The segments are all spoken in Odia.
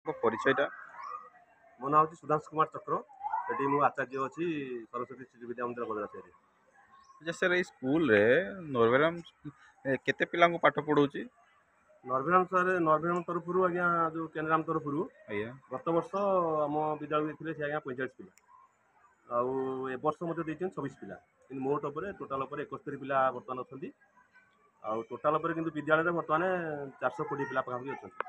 ପରିଚୟଟା। ମୋ ନାଁ ହେଉଛି ସୁଧାଂଶୁ କୁମାର ଚକ୍ର। ଏଠି ମୁଁ ଆଚାର୍ଯ୍ୟ ଅଛି ସରସ୍ୱତୀ ଶିଶୁ ବିଦ୍ୟା ମନ୍ଦିର ବଦଳାଚାରୀ। ଆଚ୍ଛା ସାର୍, ଏଇ ସ୍କୁଲରେ ନରବେରାମ କେତେ ପିଲାଙ୍କୁ ପାଠ ପଢ଼ଉଛି? ନରଭେରାମ ତରଫରୁ ଆଜ୍ଞା ଯେଉଁ କେନ୍ଦ୍ରାମ ତରଫରୁ ଆଜ୍ଞା। ଗତ ବର୍ଷ ଆମ ବିଦ୍ୟାଳୟ ଦେଇଥିଲେ ସେ ଆଜ୍ଞା 45 ପିଲା, ଆଉ ଏ ବର୍ଷ ମଧ୍ୟ ଦେଇଛନ୍ତି 26 ପିଲା। କିନ୍ତୁ ମୋଟ ଉପରେ ଟୋଟାଲ ଉପରେ 71 ପିଲା ବର୍ତ୍ତମାନ ଅଛନ୍ତି। ଆଉ ଟୋଟାଲ ଉପରେ କିନ୍ତୁ ବିଦ୍ୟାଳୟରେ ବର୍ତ୍ତମାନ 420 ପିଲା ପାଖାପାଖି ଅଛନ୍ତି।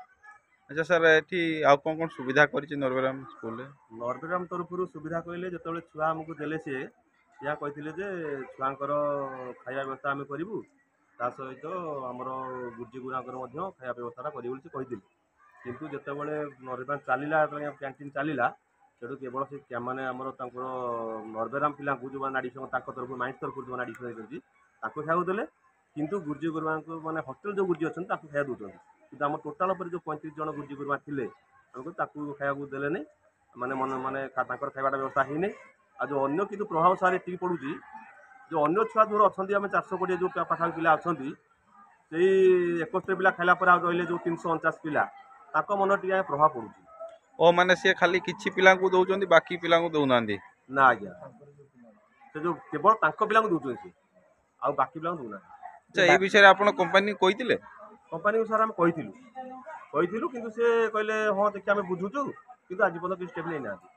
ଆଚ୍ଛା ସାର୍, ଏଠି ଆଉ କ'ଣ ସୁବିଧା କରିଛି ନରବେରାମ ସ୍କୁଲରେ? ନରବେରାମ ତରଫରୁ ସୁବିଧା କହିଲେ, ଯେତେବେଳେ ଛୁଆ ଆମକୁ ଦେଲେ ସିଏ ଏହା କହିଥିଲେ ଯେ ଛୁଆଙ୍କର ଖାଇବା ବ୍ୟବସ୍ଥା ଆମେ କରିବୁ, ତା ସହିତ ଆମର ଗୁରୁଜୀ ଗୁରୁମାଙ୍କର ମଧ୍ୟ ଖାଇବା ବ୍ୟବସ୍ଥାଟା କରିବୁ ବୋଲି ସେ କହିଥିଲେ। କିନ୍ତୁ ଯେତେବେଳେ ନରବେରାମ ଚାଲିଲା, କ୍ୟାଣ୍ଟିନ୍ ଚାଲିଲା, ସେଠୁ କେବଳ ସେ ମାନେ ଆମର ତାଙ୍କର ନରବେରାମ ପିଲାଙ୍କୁ ଯେଉଁମାନେ ଆଡ଼ିସନ୍ ତାଙ୍କ ତରଫରୁ ମାଇନ୍ସ ତରଫରୁ ଯେଉଁମାନେ ଆଡ଼ିସନ୍ ହେଇଛନ୍ତି ତାଙ୍କୁ ଖାଇବାକୁ ଦେଲେ। କିନ୍ତୁ ଗୁରୁଜୀ ଗୁରୁମାଙ୍କୁ ମାନେ ହଷ୍ଟେଲ ଯେଉଁ ଗୁରୁଜୀ ଅଛନ୍ତି ତାକୁ ଖାଇବା ଦେଉଛନ୍ତି। କିନ୍ତୁ ଆମ ଟୋଟାଲ ଉପରେ ଯେଉଁ 35 ଜଣ ଗୁରୁଜୀ ଗୁରୁମା ଥିଲେ ଆମକୁ ତାକୁ ଖାଇବାକୁ ଦେଲେନି। ମାନେ ତାଙ୍କର ଖାଇବାଟା ବ୍ୟବସ୍ଥା ହେଇନି। ଆଉ ଯେଉଁ ଅନ୍ୟ କିନ୍ତୁ ପ୍ରଭାବ ସାର ଏତିକି ପଡ଼ୁଛି, ଯେଉଁ ଅନ୍ୟ ଛୁଆ ଦୂର ଅଛନ୍ତି, ଆମେ 420 ଯେଉଁ ପାଖାପାଖି ପିଲା ଅଛନ୍ତି, ସେଇ 71 ପିଲା ଖାଇଲା ପରେ ଆଉ ରହିଲେ ଯେଉଁ 349 ପିଲା, ତାଙ୍କ ମନରେ ଟିକେ ପ୍ରଭାବ ପଡ଼ୁଛି। ଓ ମାନେ ସିଏ ଖାଲି କିଛି ପିଲାଙ୍କୁ ଦଉଛନ୍ତି, ବାକି ପିଲାଙ୍କୁ ଦଉନାହାନ୍ତି? ନା ଆଜ୍ଞା, ସେ ଯେଉଁ କେବଳ ତାଙ୍କ ପିଲାଙ୍କୁ ଦଉଛନ୍ତି ସେ, ଆଉ ବାକି ପିଲାଙ୍କୁ ଦଉନାହାନ୍ତି। ଆଚ୍ଛା, ଏଇ ବିଷୟରେ ଆପଣ କମ୍ପାନୀ କହିଥିଲେ? କମ୍ପାନୀକୁ ସାର୍ ଆମେ କହିଥିଲୁ କିନ୍ତୁ ସେ କହିଲେ ହଁ ଦେଖିଆ ଆମେ ବୁଝୁଛୁ, କିନ୍ତୁ ଆଜି ପର୍ଯ୍ୟନ୍ତ କିଛି ଷ୍ଟେପ୍ ନେଇନାହାନ୍ତି।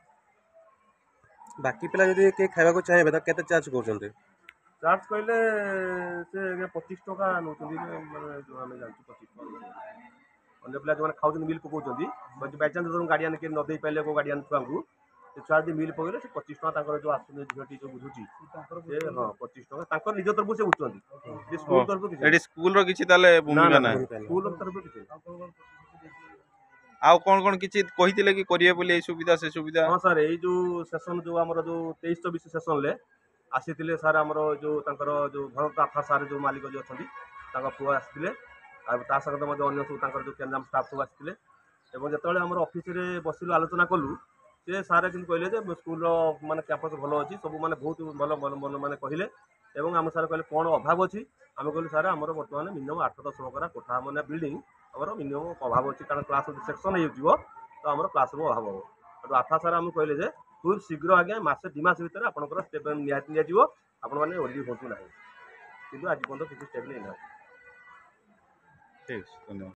ବାକି ପିଲା ଯଦି କେହି ଖାଇବାକୁ ଚାହିଁବେ ତ କେତେ ଚାର୍ଜ କରୁଛନ୍ତି? ଚାର୍ଜ କହିଲେ ସେ 25 ଟଙ୍କା ନେଉଛନ୍ତି, ମାନେ ଯେଉଁ ଆମେ ଜାଣିଛୁ 25 ଟଙ୍କା ନେଉଛନ୍ତି। ଅନ୍ୟ ପିଲା ଯେଉଁମାନେ ଖାଉଛନ୍ତି ମିଲ୍ ପକାଉଛନ୍ତି, ବାଇଚାନ୍ସ ଧର ଗାଡ଼ିଆନ୍ କିଏ ନ ଦେଇପାରିଲେ କେଉଁ ଗାଡ଼ିଆନ୍ ଛୁଆଙ୍କୁ, ସେ ଛୁଆ ଯଦି ମିଲ୍ ପକେଇଲେ ସେ 25 ଟଙ୍କା ତାଙ୍କର ଯେଉଁ ଆସୁଛନ୍ତି ଝିଅଟି ଯେଉଁ ବୁଝୁଛି ସେ ହଁ 25 ଟଙ୍କା ତାଙ୍କର ନିଜ ତରଫରୁ ସେ ବୁଝୁଛନ୍ତି। ସ୍କୁଲ ତରଫରୁ କିଛି ଏଠି ସ୍କୁଲର କିଛି ତାହେଲେ ଭୂମିକା ନାହିଁ? ସ୍କୁଲ ତରଫରୁ କିଛି। ଆଉ କ'ଣ କିଛି କହିଥିଲେ କି କରିବେ ବୋଲି, ଏଇ ସୁବିଧା ସେ ସୁବିଧା? ହଁ ସାର୍, ଏଇ ଯେଉଁ ସେସନ୍ ଯେଉଁ ଆମର ଯେଉଁ 23-24 ସେସନ୍ରେ ଆସିଥିଲେ ସାର୍, ଆମର ଯେଉଁ ତାଙ୍କର ଯେଉଁ ଭରତ ଆଫା ସାର୍ ଯେଉଁ ମାଲିକ ଯିଏ ଅଛନ୍ତି ତାଙ୍କ ପୁଅ ଆସିଥିଲେ, ଆଉ ତା ସହିତ ମଧ୍ୟ ଅନ୍ୟ ସବୁ ତାଙ୍କର ଯେଉଁ କେନ୍ଦ୍ରାମ ଷ୍ଟାଫ୍ ସବୁ ଆସିଥିଲେ। ଏବଂ ଯେତେବେଳେ ଆମର ଅଫିସରେ ବସିଲୁ ଆଲୋଚନା କଲୁ, ସେ ସାର୍ କିନ୍ତୁ କହିଲେ ଯେ ସ୍କୁଲର ମାନେ କ୍ୟାମ୍ପସ୍ ଭଲ ଅଛି, ସବୁ ମାନେ ବହୁତ ଭଲ ମାନେ କହିଲେ। ଏବଂ ଆମ ସାର୍ କହିଲେ କ'ଣ ଅଭାବ ଅଛି, ଆମେ କହିଲୁ ସାର୍ ଆମର ବର୍ତ୍ତମାନ ମିନିମମ୍ 8-10 ବଖରା କୋଠା ମାନେ ବିଲ୍ଡିଂ ଆମର ମିନିମମ୍ ଅଭାବ ଅଛି, କାରଣ କ୍ଲାସ୍ ସେକ୍ସନ୍ ହେଇଯିବ ତ ଆମର କ୍ଲାସ୍ ରୁମ୍ ଅଭାବ ହେବ। ତେଣୁ ଆଫା ସାର୍ ଆମକୁ କହିଲେ ଯେ ଖୁବ୍ ଶୀଘ୍ର ଆଜ୍ଞା 1-2 ମାସ ଭିତରେ ଆପଣଙ୍କର ଷ୍ଟେପ୍ ନିହାତି ନିଆଯିବ, ଆପଣମାନେ ଓହ୍ଲେଇ ହୁଅନ୍ତୁ ନାହିଁ। କିନ୍ତୁ ଆଜି ପର୍ଯ୍ୟନ୍ତ କିଛି ଷ୍ଟେପ୍ ନେଇନାହାନ୍ତି। ଠିକ୍ ଅଛି, ଧନ୍ୟବାଦ।